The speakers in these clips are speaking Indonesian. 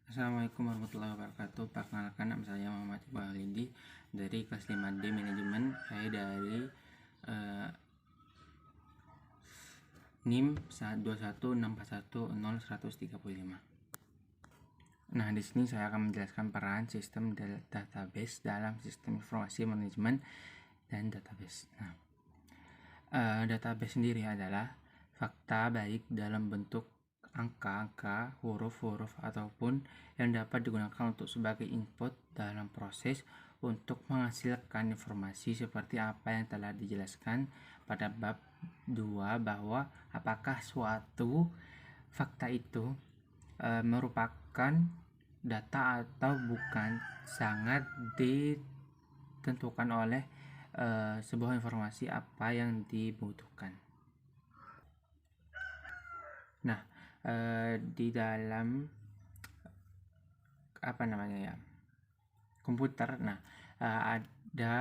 Assalamualaikum warahmatullahi wabarakatuh. Perkenalkan, nama saya Muhammad Iqbal Halidi dari kelas 5D Manajemen. Saya dari NIM 216410135. Nah, di sini saya akan menjelaskan peran sistem database dalam sistem informasi manajemen dan database. Nah, database sendiri adalah fakta baik dalam bentuk angka-angka, huruf-huruf, ataupun yang dapat digunakan untuk sebagai input dalam proses untuk menghasilkan informasi seperti apa yang telah dijelaskan pada bab 2, bahwa apakah suatu fakta itu merupakan data atau bukan sangat ditentukan oleh sebuah informasi apa yang dibutuhkan. Nah, di dalam komputer, ada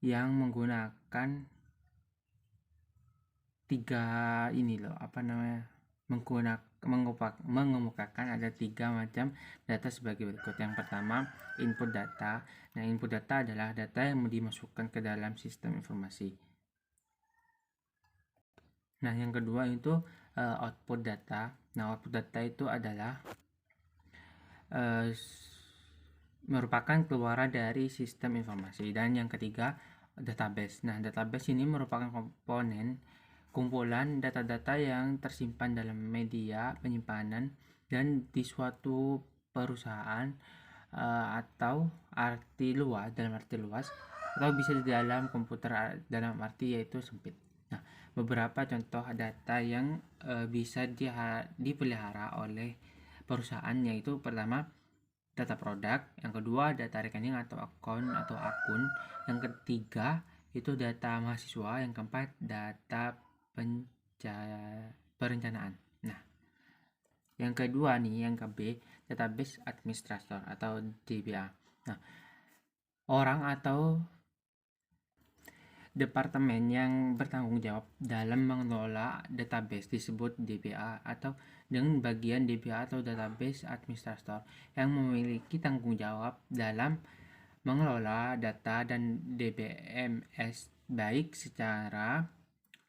yang menggunakan mengemukakan ada 3 macam data sebagai berikut. Yang pertama, input data. Nah, input data adalah data yang dimasukkan ke dalam sistem informasi. Nah, yang kedua itu output data. Nah, output data itu adalah merupakan keluaran dari sistem informasi. Dan yang ketiga, database. Nah, database ini merupakan kumpulan data-data yang tersimpan dalam media penyimpanan dan di suatu perusahaan atau dalam arti luas, atau bisa di dalam komputer dalam arti yaitu sempit. Nah, beberapa contoh data yang bisa dipelihara oleh perusahaan yaitu pertama, data produk, yang kedua data rekening atau akun, yang ketiga itu data mahasiswa, yang keempat data perencanaan. Nah, yang kedua nih, yang ke B, database administrator atau DBA. Nah, orang atau departemen yang bertanggung jawab dalam mengelola database disebut DBA, atau dengan bagian DBA atau database administrator yang memiliki tanggung jawab dalam mengelola data dan DBMS baik secara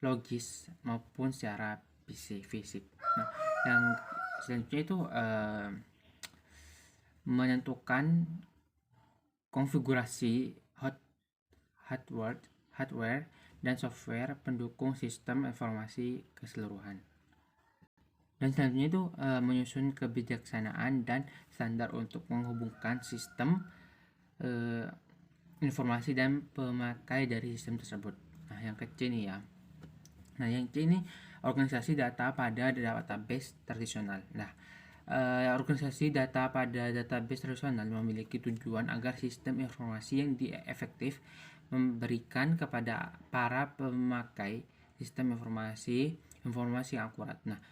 logis maupun secara fisik. Nah, yang selanjutnya itu menentukan konfigurasi hardware dan software pendukung sistem informasi keseluruhan. Dan selanjutnya itu menyusun kebijaksanaan dan standar untuk menghubungkan sistem informasi dan pemakai dari sistem tersebut. Nah, yang kecil nih ya. Nah, yang ini organisasi data pada database tradisional. Nah, organisasi data pada database tradisional memiliki tujuan agar sistem informasi yang efektif memberikan kepada para pemakai sistem informasi yang akurat. Nah,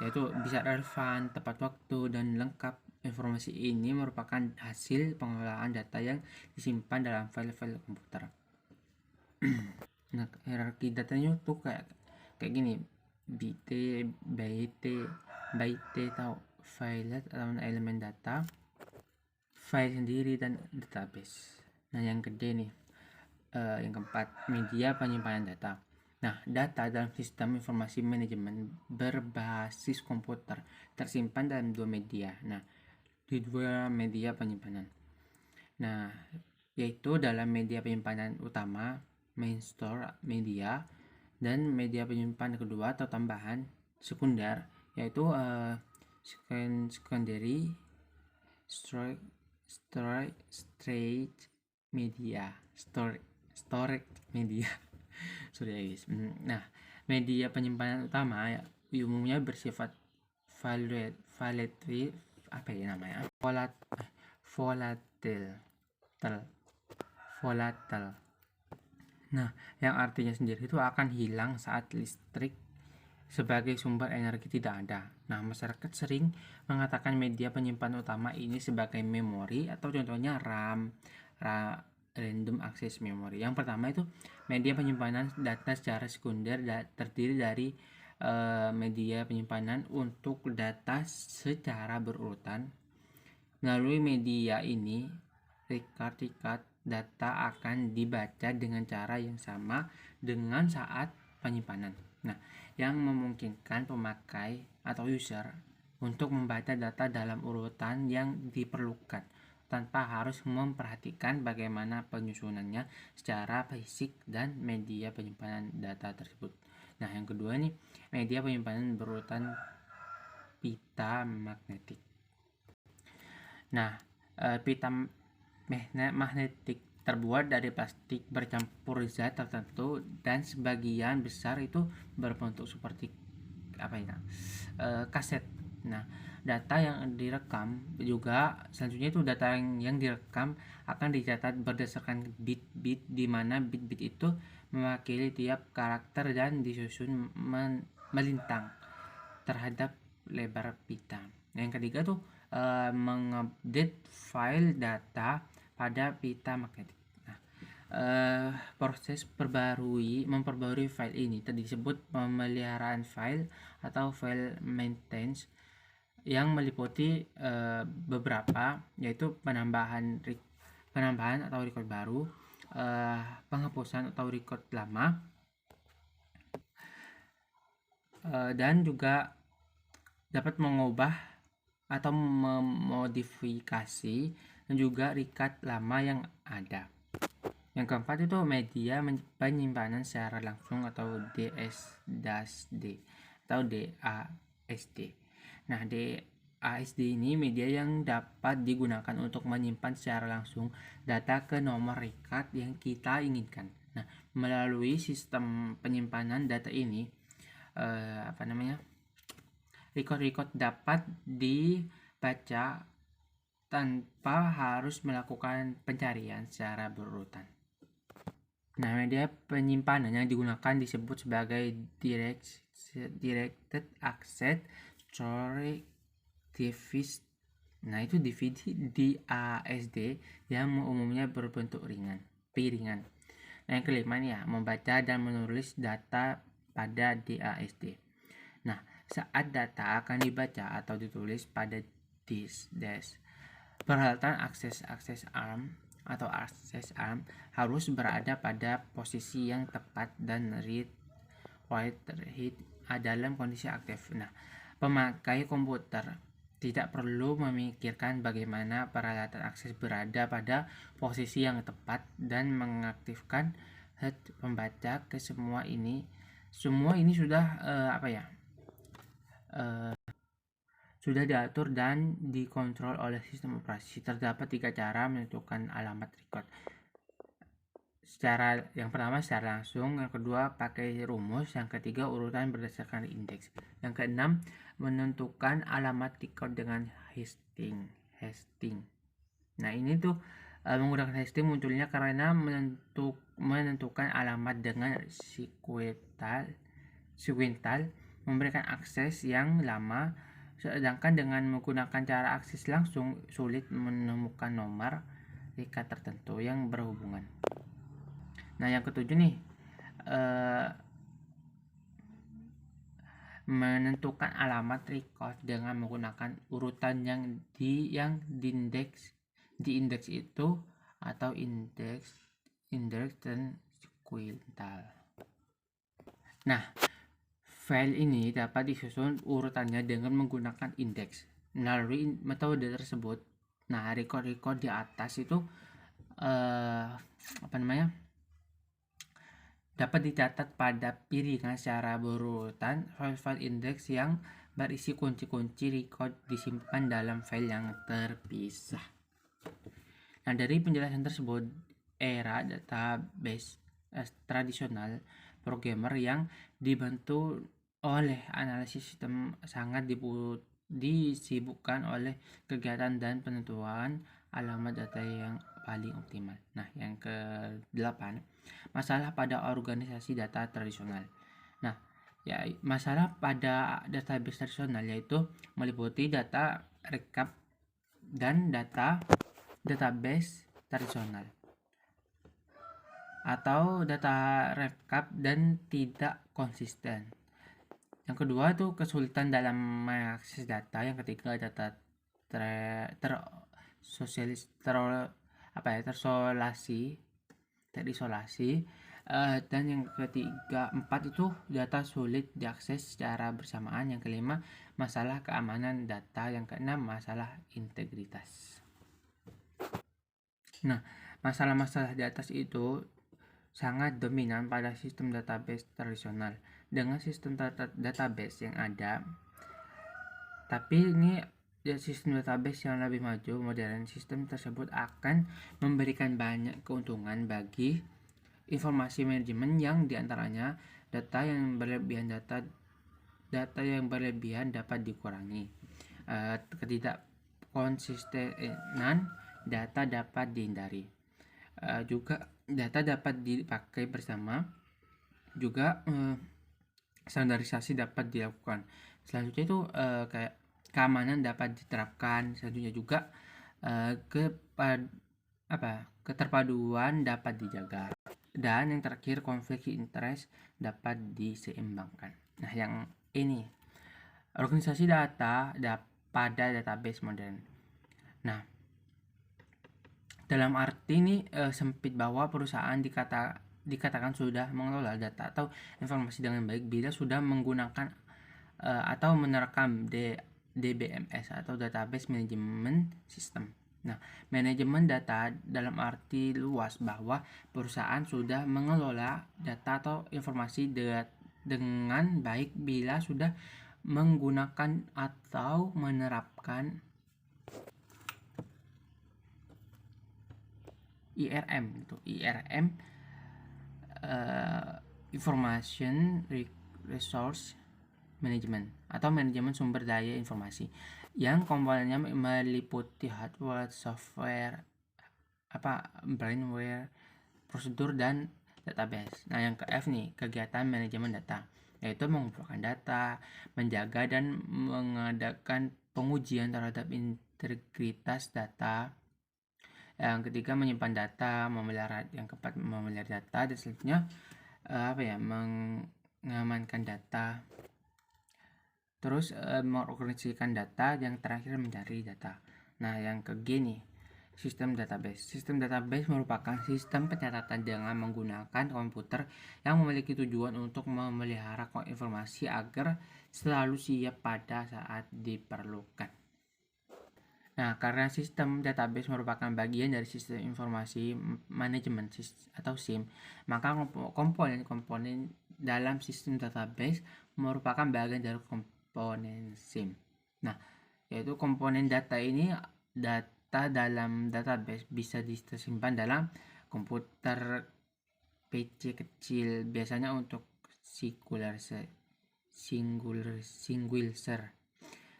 yaitu bisa relevan, tepat waktu, dan lengkap. Informasi ini merupakan hasil pengelolaan data yang disimpan dalam file-file komputer. Nah, hierarki datanya tuh kayak gini: byte atau file atau elemen data, file sendiri, dan database. Nah, yang gede nih, yang keempat, media penyimpanan data. Nah, data dalam sistem informasi manajemen berbasis komputer tersimpan dalam 2 media. Nah, di 2 media penyimpanan. Nah, yaitu dalam media penyimpanan utama, main store media, dan media penyimpanan kedua atau tambahan, sekunder, yaitu secondary storage media. Sorry guys. Nah, media penyimpanan utama umumnya bersifat volatile. Nah, yang artinya sendiri itu akan hilang saat listrik sebagai sumber energi tidak ada. Nah, masyarakat sering mengatakan media penyimpanan utama ini sebagai memori, atau contohnya RAM, random access memory. Yang pertama itu media penyimpanan data secara sekunder terdiri dari media penyimpanan untuk data secara berurutan Melalui media ini, record data akan dibaca dengan cara yang sama dengan saat penyimpanan. Nah, yang memungkinkan pemakai atau user untuk membaca data dalam urutan yang diperlukan tanpa harus memperhatikan bagaimana penyusunannya secara fisik dan media penyimpanan data tersebut. Nah, yang kedua nih, media penyimpanan berurutan pita magnetik. Nah, pita magnetik terbuat dari plastik bercampur zat tertentu dan sebagian besar itu berbentuk seperti kaset. Nah, data yang direkam juga selanjutnya itu data yang direkam akan dicatat berdasarkan bit-bit, di mana bit-bit itu mewakili tiap karakter dan disusun melintang terhadap lebar pita. Yang ketiga tuh mengupdate file data pada pita magnetik. Nah, proses memperbarui file ini tadi disebut pemeliharaan file atau file maintenance, yang meliputi beberapa, yaitu penambahan atau record baru, penghapusan atau record lama, dan juga dapat mengubah atau memodifikasi dan juga record lama yang ada. Yang keempat itu media penyimpanan secara langsung atau DSD atau DASD. Nah, DASD ini media yang dapat digunakan untuk menyimpan secara langsung data ke nomor record yang kita inginkan. Nah, melalui sistem penyimpanan data ini, record dapat dibaca tanpa harus melakukan pencarian secara berurutan. Nah, media penyimpanan yang digunakan disebut sebagai Directed Access Storage Device. Nah, itu DVD DASD yang umumnya berbentuk piringan. Nah, yang kelima nih ya, membaca dan menulis data pada DASD. Nah, saat data akan dibaca atau ditulis pada disk, peralatan akses arm harus berada pada posisi yang tepat dan read write dalam kondisi aktif. Nah, pemakai komputer tidak perlu memikirkan bagaimana peralatan akses berada pada posisi yang tepat dan mengaktifkan head pembaca ke semua ini sudah sudah diatur dan dikontrol oleh sistem operasi. Terdapat 3 cara menentukan alamat record. Yang pertama secara langsung, yang kedua pakai rumus, yang ketiga urutan berdasarkan indeks. Yang keenam, menentukan alamat record dengan hasting. Nah, ini tuh menggunakan hasting munculnya karena menentukan alamat dengan sequential memberikan akses yang lama, sedangkan dengan menggunakan cara akses langsung sulit menemukan nomor record tertentu yang berhubungan. Nah, yang ketujuh nih, menentukan alamat record dengan menggunakan urutan yang diindeks itu atau indeks dan sequential. Nah, file ini dapat disusun urutannya dengan menggunakan indeks. Melalui metode tersebut, nah record di atas itu dapat dicatat pada piringan secara berurutan. File indeks yang berisi kunci-kunci record disimpan dalam file yang terpisah. Nah, dari penjelasan tersebut, era database tradisional programmer yang dibantu oleh analisis sistem sangat disibukkan oleh kegiatan dan penentuan alamat data yang paling optimal. Nah, yang ke-8, masalah pada organisasi data tradisional. Nah, ya, masalah pada database tradisional yaitu meliputi data rekap dan database tradisional, atau data rekap dan tidak konsisten. Yang kedua itu kesulitan dalam mengakses data. Yang ketiga, data terisolasi. Dan yang ketiga, empat itu data sulit diakses secara bersamaan. Yang kelima, masalah keamanan data. Yang keenam, masalah integritas. Nah, masalah-masalah di atas itu sangat dominan pada sistem database tradisional. Dengan sistem database yang ada, tapi ini sistem database yang lebih maju modern, sistem tersebut akan memberikan banyak keuntungan bagi informasi manajemen, yang diantaranya data yang berlebihan dapat dikurangi, ketidakkonsistenan data dapat dihindari, juga data dapat dipakai bersama, juga standarisasi dapat dilakukan. Selanjutnya itu kayak keamanan dapat diterapkan. Selanjutnya juga keterpaduan dapat dijaga. Dan yang terakhir, konflik interest dapat diseimbangkan. Nah, yang ini organisasi data pada database modern. Nah, dalam arti ini sempit, bahwa perusahaan dikatakan sudah mengelola data atau informasi dengan baik bila sudah menggunakan atau menerapkan DBMS atau Database Management System. Nah, manajemen data dalam arti luas bahwa perusahaan sudah mengelola data atau informasi dengan baik bila sudah menggunakan atau menerapkan IRM itu Information Resource Management atau manajemen sumber daya informasi, yang komponennya meliputi hardware, software, brainware, prosedur, dan database. Nah, yang ke F nih, kegiatan manajemen data, yaitu mengumpulkan data, menjaga dan mengadakan pengujian terhadap integritas data. Yang ketiga, menyimpan data, memelihara. Yang keempat, memelihara data. Dan selanjutnya mengamankan data. Terus mengorganisasikan data. Yang terakhir, mencari data. Nah, yang ke G nih, sistem database. Sistem database merupakan sistem pencatatan dengan menggunakan komputer yang memiliki tujuan untuk memelihara informasi agar selalu siap pada saat diperlukan. Nah, karena sistem database merupakan bagian dari sistem informasi manajemen atau SIM, maka komponen-komponen dalam sistem database merupakan bagian dari komponen SIM. Nah, yaitu komponen data ini, data dalam database bisa disimpan dalam komputer PC kecil, biasanya untuk single user.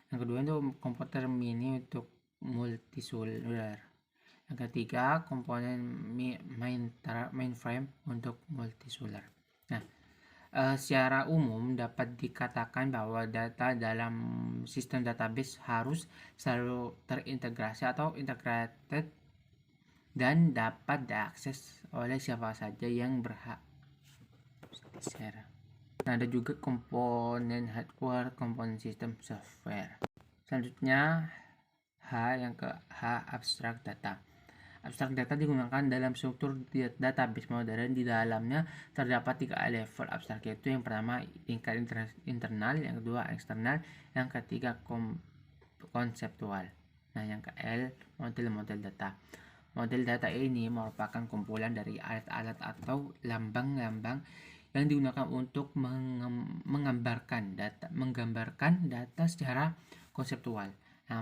Yang kedua itu komputer mini untuk multicellular. Yang ketiga, komponen mainframe untuk multicellular. Nah, secara umum dapat dikatakan bahwa data dalam sistem database harus selalu terintegrasi atau integrated dan dapat diakses oleh siapa saja yang berhak. Nah, ada juga komponen hardware, komponen sistem software. Selanjutnya yang ke H, abstrak data. Abstrak data digunakan dalam struktur database modern. Di dalamnya terdapat 3 level abstrak, yaitu yang pertama tingkat internal, yang kedua eksternal, yang ketiga konseptual. Nah, yang ke L, model-model data. Model data ini merupakan kumpulan dari alat-alat atau lambang-lambang yang digunakan untuk menggambarkan data secara konseptual. Nah,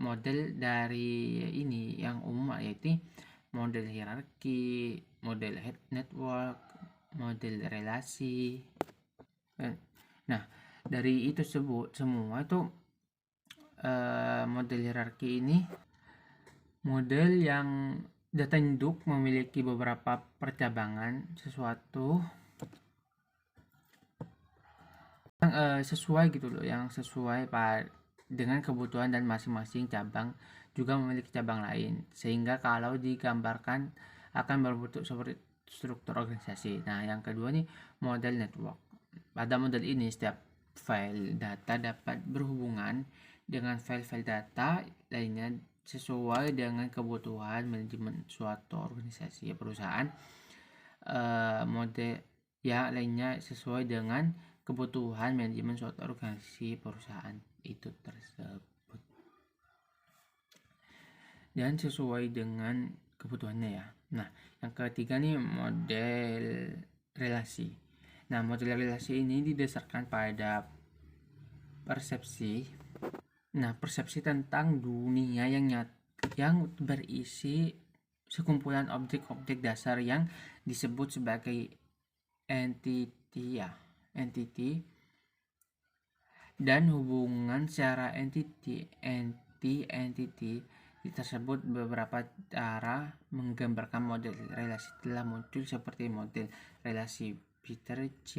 model dari ini yang umum yaitu model hierarki, model network, model relasi. Nah, dari itu semua itu model hierarki ini model yang data induk memiliki beberapa percabangan sesuatu yang sesuai gitu loh, yang sesuai dengan kebutuhan, dan masing-masing cabang juga memiliki cabang lain, sehingga kalau digambarkan akan berbentuk seperti struktur organisasi. Nah, yang kedua nih, model network. Pada model ini setiap file data dapat berhubungan dengan file-file data lainnya sesuai dengan kebutuhan manajemen suatu organisasi perusahaan. Model yang lainnya sesuai dengan kebutuhan manajemen suatu organisasi perusahaan itu tersebut dan sesuai dengan kebutuhannya ya. Nah, yang ketiga nih model relasi. Nah, model relasi ini didasarkan pada persepsi. Nah, persepsi tentang dunia yang berisi sekumpulan objek-objek dasar yang disebut sebagai entity dan hubungan secara entity tersebut. Beberapa cara menggambarkan model relasi telah muncul seperti model relasi Peter C,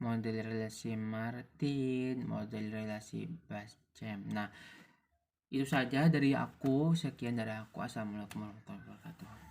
model relasi Martin, model relasi Baschem. Nah, itu saja dari aku. Sekian dari aku. Assalamualaikum warahmatullahi wabarakatuh.